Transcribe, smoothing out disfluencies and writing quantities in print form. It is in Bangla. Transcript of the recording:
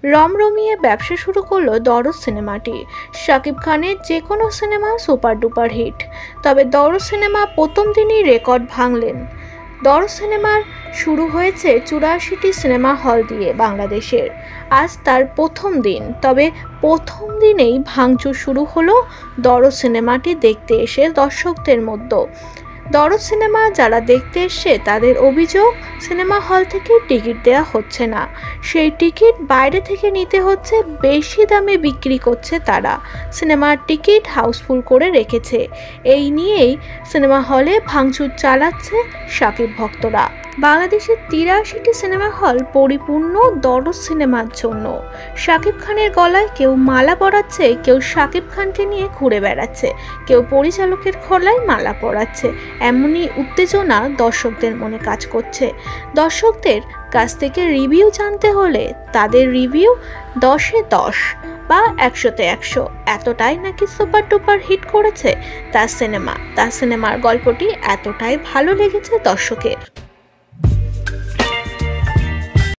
রমরমিয়ে ব্যবসা শুরু করলো দরদ সিনেমাটি। শাকিব খানের যে কোনো সিনেমা সুপার ডুপার হিট, তবে দরদ সিনেমা প্রথম দিনই রেকর্ড ভাঙলেন। দরদ সিনেমার শুরু হয়েছে 84টি সিনেমা হল দিয়ে বাংলাদেশের। আজ তার প্রথম দিন, তবে প্রথম দিনেই ভাঙচুর শুরু হলো দরদ সিনেমাটি দেখতে এসে দর্শকদের মধ্যে। দরদ সিনেমা যারা দেখতে এসছে তাদের অভিযোগ, সিনেমা হল থেকে টিকিট দেওয়া হচ্ছে না, সেই টিকিট বাইরে থেকে নিতে হচ্ছে, বেশি দামে বিক্রি করছে তারা, সিনেমার টিকিট হাউসফুল করে রেখেছে। এই নিয়েই সিনেমা হলে ভাঙচুর চালাচ্ছে শাকিব ভক্তরা। বাংলাদেশের 83টি সিনেমা হল পরিপূর্ণ দরদ সিনেমার জন্য। শাকিব খানের গলায় কেউ মালা পরাচ্ছে, কেউ শাকিব খানকে নিয়ে ঘুরে বেড়াচ্ছে, কেউ পরিচালকের গলায় মালা পরাচ্ছে। এমনই উত্তেজনা দর্শকদের মনে কাজ করছে। দর্শকদের কাছ থেকে রিভিউ জানতে হলে তাদের রিভিউ 10-এ 10 বা 100-তে 100, এতটাই নাকি সুপার ডুপার হিট করেছে তার সিনেমার গল্পটি এতটাই ভালো লেগেছে দর্শকের।